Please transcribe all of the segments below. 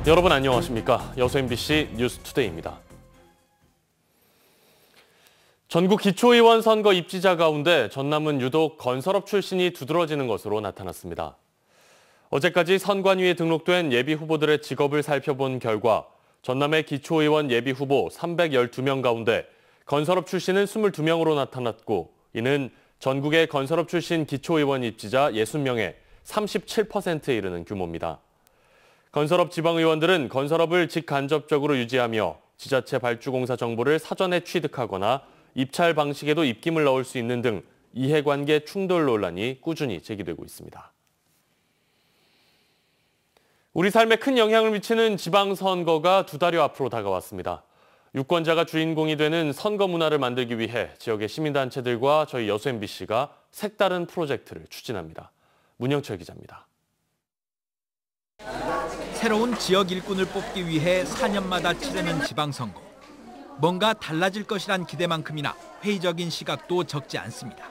여러분 안녕하십니까? 여수 MBC 뉴스투데이입니다. 전국 기초의원 선거 입지자 가운데 전남은 유독 건설업 출신이 두드러지는 것으로 나타났습니다. 어제까지 선관위에 등록된 예비 후보들의 직업을 살펴본 결과 전남의 기초의원 예비 후보 312명 가운데 건설업 출신은 22명으로 나타났고, 이는 전국의 건설업 출신 기초의원 입지자 60명의 37%에 이르는 규모입니다. 건설업 지방의원들은 건설업을 직간접적으로 유지하며 지자체 발주공사 정보를 사전에 취득하거나 입찰 방식에도 입김을 넣을 수 있는 등 이해관계 충돌 논란이 꾸준히 제기되고 있습니다. 우리 삶에 큰 영향을 미치는 지방선거가 두 달여 앞으로 다가왔습니다. 유권자가 주인공이 되는 선거 문화를 만들기 위해 지역의 시민단체들과 저희 여수 MBC가 색다른 프로젝트를 추진합니다. 문영철 기자입니다. 새로운 지역 일꾼을 뽑기 위해 4년마다 치르는 지방선거. 뭔가 달라질 것이란 기대만큼이나 회의적인 시각도 적지 않습니다.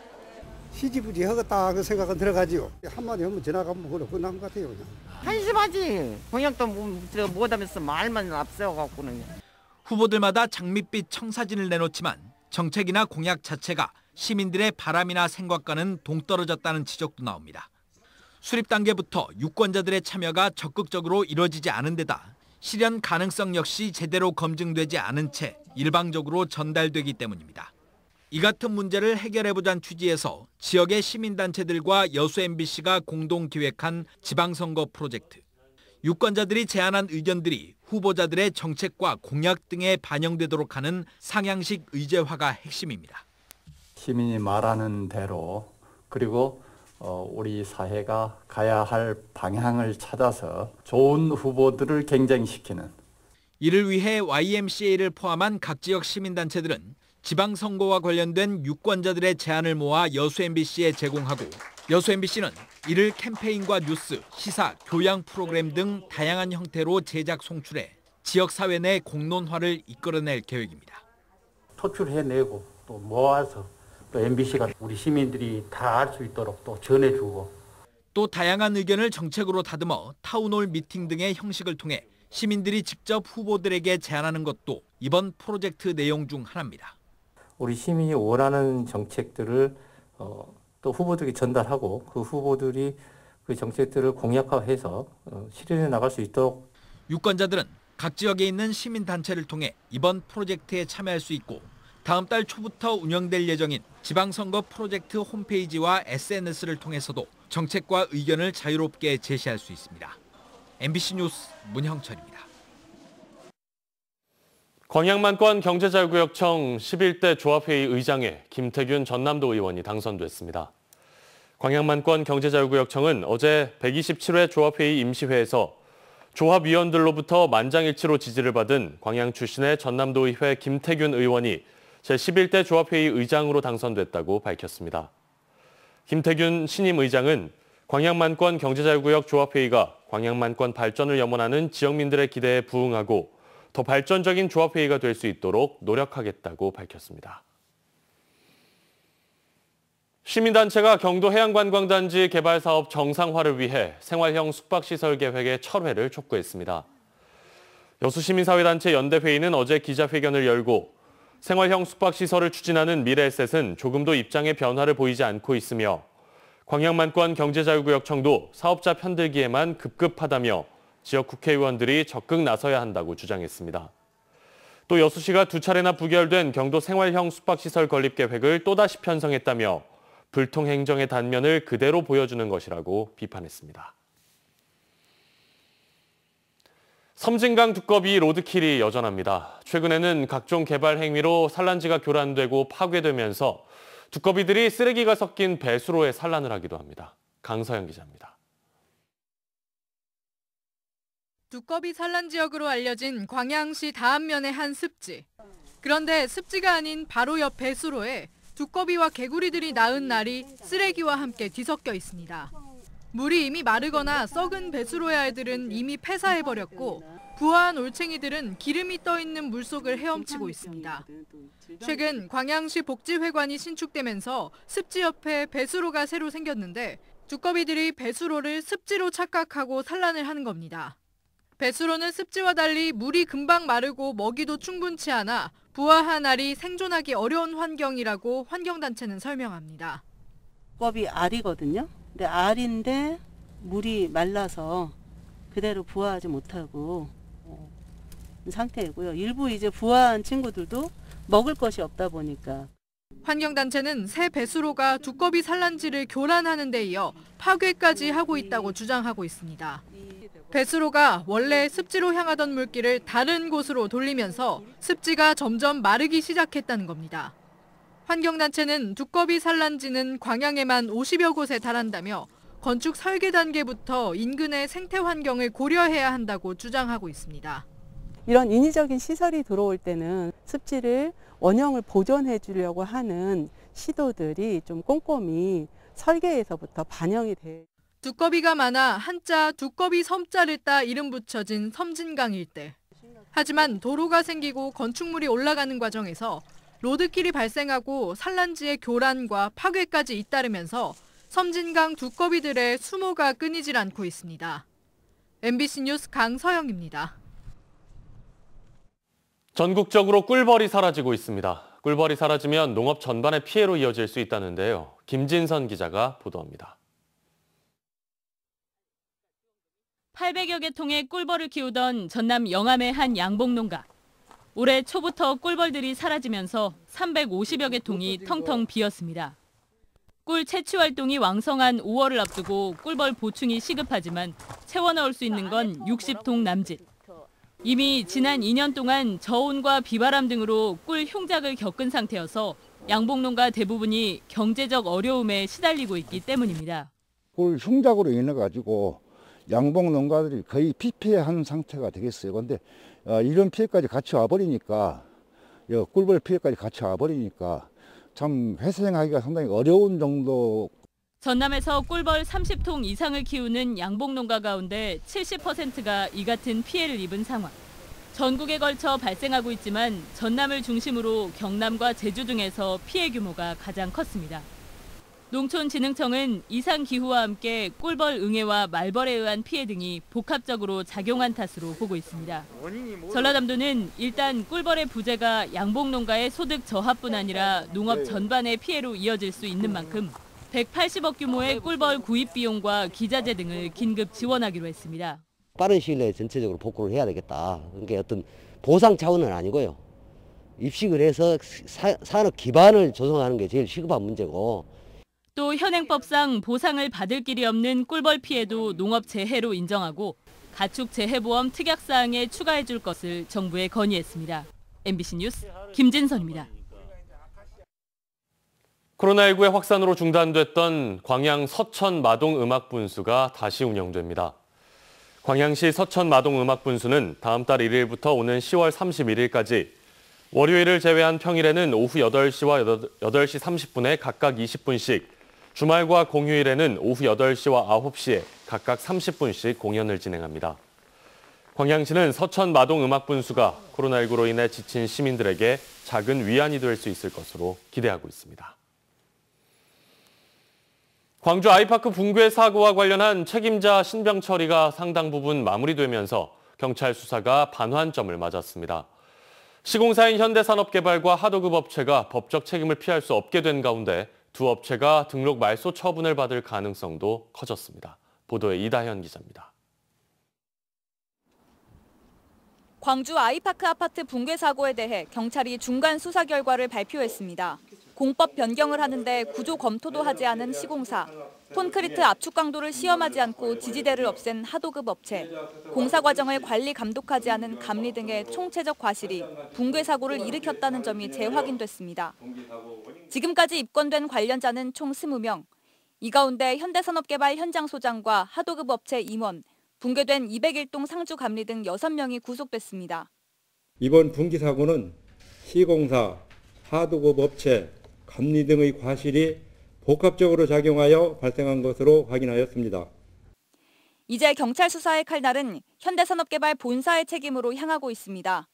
시지부지 하겠다 그 생각은 들어가지요. 한마디 하면 지나가면 그래 끝난 것 같아요. 그냥. 한심하지. 공약도 못하면서 말만 앞세워갖고는. 후보들마다 장밋빛 청사진을 내놓지만 정책이나 공약 자체가 시민들의 바람이나 생각과는 동떨어졌다는 지적도 나옵니다. 수립 단계부터 유권자들의 참여가 적극적으로 이뤄지지 않은 데다 실현 가능성 역시 제대로 검증되지 않은 채 일방적으로 전달되기 때문입니다. 이 같은 문제를 해결해보자는 취지에서 지역의 시민단체들과 여수 MBC가 공동 기획한 지방선거 프로젝트. 유권자들이 제안한 의견들이 후보자들의 정책과 공약 등에 반영되도록 하는 상향식 의제화가 핵심입니다. 시민이 말하는 대로, 그리고 우리 사회가 가야 할 방향을 찾아서 좋은 후보들을 경쟁시키는. 이를 위해 YMCA를 포함한 각 지역 시민단체들은 지방선거와 관련된 유권자들의 제안을 모아 여수 MBC에 제공하고, 여수 MBC는 이를 캠페인과 뉴스, 시사, 교양 프로그램 등 다양한 형태로 제작 송출해 지역사회 내 공론화를 이끌어낼 계획입니다. 토출해내고 또 모아서 또 MBC가 우리 시민들이 다 알 수 있도록 또 전해주고, 또 다양한 의견을 정책으로 다듬어 타운홀 미팅 등의 형식을 통해 시민들이 직접 후보들에게 제안하는 것도 이번 프로젝트 내용 중 하나입니다. 우리 시민이 원하는 정책들을 또 후보들에게 전달하고 그 후보들이 그 정책들을 공약화해서 실현해 나갈 수 있도록. 유권자들은 각 지역에 있는 시민단체를 통해 이번 프로젝트에 참여할 수 있고, 다음 달 초부터 운영될 예정인 지방선거 프로젝트 홈페이지와 SNS를 통해서도 정책과 의견을 자유롭게 제시할 수 있습니다. MBC 뉴스 문형철입니다. 광양만권 경제자유구역청 11대 조합회의 의장에 김태균 전남도 의원이 당선됐습니다. 광양만권 경제자유구역청은 어제 127회 조합회의 임시회에서 조합위원들로부터 만장일치로 지지를 받은 광양 출신의 전남도의회 김태균 의원이 제11대 조합회의 의장으로 당선됐다고 밝혔습니다. 김태균 신임 의장은 광양만권 경제자유구역 조합회의가 광양만권 발전을 염원하는 지역민들의 기대에 부응하고 더 발전적인 조합회의가 될 수 있도록 노력하겠다고 밝혔습니다. 시민단체가 경도해양관광단지 개발사업 정상화를 위해 생활형 숙박시설 계획의 철회를 촉구했습니다. 여수시민사회단체 연대회의는 어제 기자회견을 열고 생활형 숙박시설을 추진하는 미래에셋은 조금도 입장의 변화를 보이지 않고 있으며, 광양만권 경제자유구역청도 사업자 편들기에만 급급하다며 지역 국회의원들이 적극 나서야 한다고 주장했습니다. 또 여수시가 두 차례나 부결된 경도 생활형 숙박시설 건립 계획을 또다시 편성했다며 불통행정의 단면을 그대로 보여주는 것이라고 비판했습니다. 섬진강 두꺼비 로드킬이 여전합니다. 최근에는 각종 개발 행위로 산란지가 교란되고 파괴되면서 두꺼비들이 쓰레기가 섞인 배수로에 산란을 하기도 합니다. 강서영 기자입니다. 두꺼비 산란 지역으로 알려진 광양시 다안면의 한 습지. 그런데 습지가 아닌 바로 옆 배수로에 두꺼비와 개구리들이 낳은 날이 쓰레기와 함께 뒤섞여 있습니다. 물이 이미 마르거나 썩은 배수로의 알들은 이미 폐사해버렸고, 부화한 올챙이들은 기름이 떠있는 물속을 헤엄치고 있습니다. 최근 광양시 복지회관이 신축되면서 습지 옆에 배수로가 새로 생겼는데, 두꺼비들이 배수로를 습지로 착각하고 산란을 하는 겁니다. 배수로는 습지와 달리 물이 금방 마르고 먹이도 충분치 않아 부화한 알이 생존하기 어려운 환경이라고 환경단체는 설명합니다. 두꺼비 알이거든요. 근데 알인데 물이 말라서 그대로 부화하지 못하고 상태이고요. 일부 이제 부화한 친구들도 먹을 것이 없다 보니까. 환경단체는 새 배수로가 두꺼비 산란지를 교란하는 데 이어 파괴까지 하고 있다고 주장하고 있습니다. 배수로가 원래 습지로 향하던 물길을 다른 곳으로 돌리면서 습지가 점점 마르기 시작했다는 겁니다. 환경단체는 두꺼비 산란지는 광양에만 50여 곳에 달한다며 건축 설계 단계부터 인근의 생태 환경을 고려해야 한다고 주장하고 있습니다. 이런 인위적인 시설이 들어올 때는 습지를 원형을 보존해 주려고 하는 시도들이 좀 꼼꼼히 설계에서부터 반영이 돼. 두꺼비가 많아 한자 두꺼비 섬자를 따 이름 붙여진 섬진강 일대. 하지만 도로가 생기고 건축물이 올라가는 과정에서 로드킬이 발생하고 산란지의 교란과 파괴까지 잇따르면서 섬진강 두꺼비들의 수모가 끊이질 않고 있습니다. MBC 뉴스 강서영입니다. 전국적으로 꿀벌이 사라지고 있습니다. 꿀벌이 사라지면 농업 전반의 피해로 이어질 수 있다는데요. 김진선 기자가 보도합니다. 800여 개 통의 꿀벌을 키우던 전남 영암의 한 양봉농가. 올해 초부터 꿀벌들이 사라지면서 350여 개 통이 텅텅 비었습니다. 꿀 채취 활동이 왕성한 5월을 앞두고 꿀벌 보충이 시급하지만 채워 넣을 수 있는 건 60통 남짓. 이미 지난 2년 동안 저온과 비바람 등으로 꿀 흉작을 겪은 상태여서 양봉농가 대부분이 경제적 어려움에 시달리고 있기 때문입니다. 꿀 흉작으로 인해 가지고 양봉 농가들이 거의 피폐한 상태가 되겠어요. 그런데 이런 피해까지 같이 와버리니까, 꿀벌 피해까지 같이 와버리니까 참 회생하기가 상당히 어려운 정도. 전남에서 꿀벌 30통 이상을 키우는 양봉 농가 가운데 70%가 이 같은 피해를 입은 상황. 전국에 걸쳐 발생하고 있지만 전남을 중심으로 경남과 제주 등에서 피해 규모가 가장 컸습니다. 농촌진흥청은 이상 기후와 함께 꿀벌 응애와 말벌에 의한 피해 등이 복합적으로 작용한 탓으로 보고 있습니다. 전라남도는 일단 꿀벌의 부재가 양봉농가의 소득 저하뿐 아니라 농업 전반의 피해로 이어질 수 있는 만큼 180억 규모의 꿀벌 구입 비용과 기자재 등을 긴급 지원하기로 했습니다. 빠른 시일 내에 전체적으로 복구를 해야 되겠다. 그러니까 어떤 보상 차원은 아니고요. 입식을 해서 산업 기반을 조성하는 게 제일 시급한 문제고. 또 현행법상 보상을 받을 길이 없는 꿀벌 피해도 농업 재해로 인정하고 가축 재해보험 특약사항에 추가해 줄 것을 정부에 건의했습니다. MBC 뉴스 김진선입니다. 코로나19의 확산으로 중단됐던 광양 서천 마동 음악분수가 다시 운영됩니다. 광양시 서천 마동 음악분수는 다음 달 1일부터 오는 10월 31일까지 월요일을 제외한 평일에는 오후 8시와 8시 30분에 각각 20분씩, 주말과 공휴일에는 오후 8시와 9시에 각각 30분씩 공연을 진행합니다. 광양시는 서천 마동 음악분수가 코로나19로 인해 지친 시민들에게 작은 위안이 될 수 있을 것으로 기대하고 있습니다. 광주 아이파크 붕괴 사고와 관련한 책임자 신병 처리가 상당 부분 마무리되면서 경찰 수사가 반환점을 맞았습니다. 시공사인 현대산업개발과 하도급 업체가 법적 책임을 피할 수 없게 된 가운데 두 업체가 등록 말소 처분을 받을 가능성도 커졌습니다. 보도에 이다현 기자입니다. 광주 아이파크 아파트 붕괴 사고에 대해 경찰이 중간 수사 결과를 발표했습니다. 공법 변경을 하는데 구조 검토도 하지 않은 시공사, 콘크리트 압축 강도를 시험하지 않고 지지대를 없앤 하도급 업체, 공사 과정을 관리 감독하지 않은 감리 등의 총체적 과실이 붕괴 사고를 일으켰다는 점이 재확인됐습니다. 지금까지 입건된 관련자는 총 20명, 이 가운데 현대산업개발 현장 소장과 하도급 업체 임원, 붕괴된 201동 상주 감리 등 6명이 구속됐습니다. 이번 붕괴 사고는 시공사, 하도급 업체, 감리 등의 과실이 복합적으로 작용하여 발생한 것으로 확인하였습니다. 이제 경찰 수사의 칼날은 현대산업개발 본사의 책임으로 향하고 있습니다.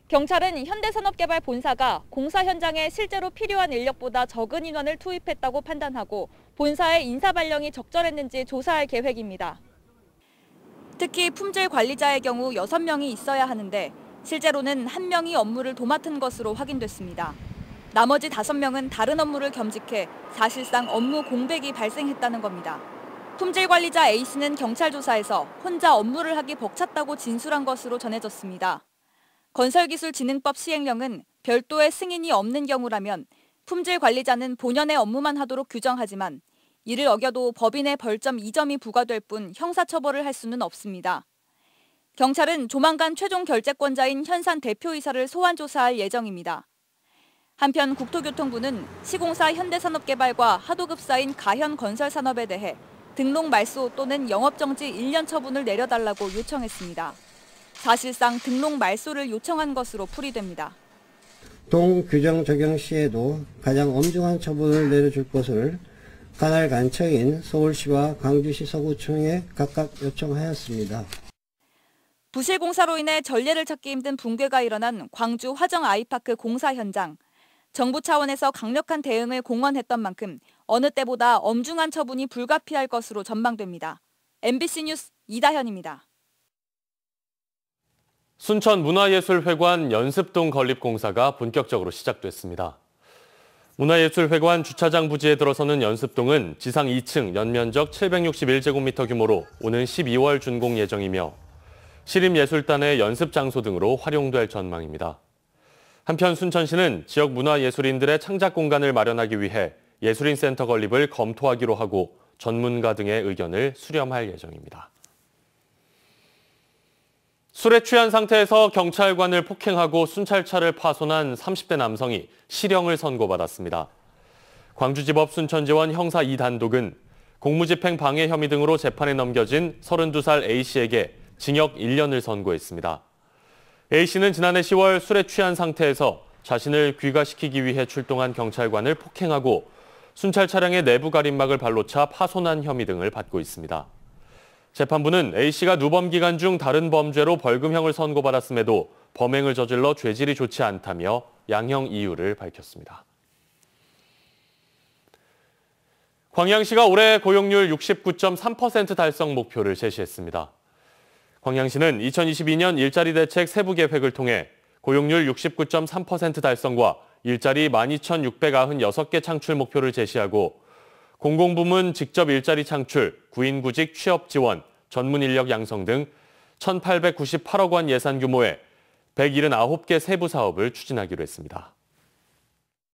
경찰은 현대산업개발 본사가 공사 현장에 실제로 필요한 인력보다 적은 인원을 투입했다고 판단하고 본사의 인사 발령이 적절했는지 조사할 계획입니다. 특히 품질 관리자의 경우 6명이 있어야 하는데 실제로는 1명이 업무를 도맡은 것으로 확인됐습니다. 나머지 5명은 다른 업무를 겸직해 사실상 업무 공백이 발생했다는 겁니다. 품질 관리자 A씨는 경찰 조사에서 혼자 업무를 하기 벅찼다고 진술한 것으로 전해졌습니다. 건설기술진흥법 시행령은 별도의 승인이 없는 경우라면 품질 관리자는 본연의 업무만 하도록 규정하지만 이를 어겨도 법인의 벌점 2점이 부과될 뿐 형사처벌을 할 수는 없습니다. 경찰은 조만간 최종 결재권자인 현산 대표이사를 소환 조사할 예정입니다. 한편 국토교통부는 시공사 현대산업개발과 하도급사인 가현건설산업에 대해 등록 말소 또는 영업정지 1년 처분을 내려달라고 요청했습니다. 사실상 등록 말소를 요청한 것으로 풀이됩니다. 동규정 적용 시에도 가장 엄중한 처분을 내려줄 것을 관할 간청인 서울시와 광주시 서구청에 각각 요청하였습니다. 부실 공사로 인해 전례를 찾기 힘든 붕괴가 일어난 광주 화정 아이파크 공사 현장. 정부 차원에서 강력한 대응을 공언했던 만큼 어느 때보다 엄중한 처분이 불가피할 것으로 전망됩니다. MBC 뉴스 이다현입니다. 순천문화예술회관 연습동 건립공사가 본격적으로 시작됐습니다. 문화예술회관 주차장 부지에 들어서는 연습동은 지상 2층 연면적 761제곱미터 규모로 오는 12월 준공 예정이며 시립예술단의 연습 장소 등으로 활용될 전망입니다. 한편 순천시는 지역 문화예술인들의 창작 공간을 마련하기 위해 예술인센터 건립을 검토하기로 하고 전문가 등의 의견을 수렴할 예정입니다. 술에 취한 상태에서 경찰관을 폭행하고 순찰차를 파손한 30대 남성이 실형을 선고받았습니다. 광주지법 순천지원 형사 2단독은 공무집행 방해 혐의 등으로 재판에 넘겨진 32살 A씨에게 징역 1년을 선고했습니다. A씨는 지난해 10월 술에 취한 상태에서 자신을 귀가시키기 위해 출동한 경찰관을 폭행하고 순찰 차량의 내부 가림막을 발로 차 파손한 혐의 등을 받고 있습니다. 재판부는 A씨가 누범 기간 중 다른 범죄로 벌금형을 선고받았음에도 범행을 저질러 죄질이 좋지 않다며 양형 이유를 밝혔습니다. 광양시가 올해 고용률 69.3% 달성 목표를 제시했습니다. 광양시는 2022년 일자리 대책 세부 계획을 통해 고용률 69.3% 달성과 일자리 12,696개 창출 목표를 제시하고 공공부문 직접 일자리 창출, 구인구직 취업 지원, 전문 인력 양성 등 1,898억 원 예산 규모의 179개 세부 사업을 추진하기로 했습니다.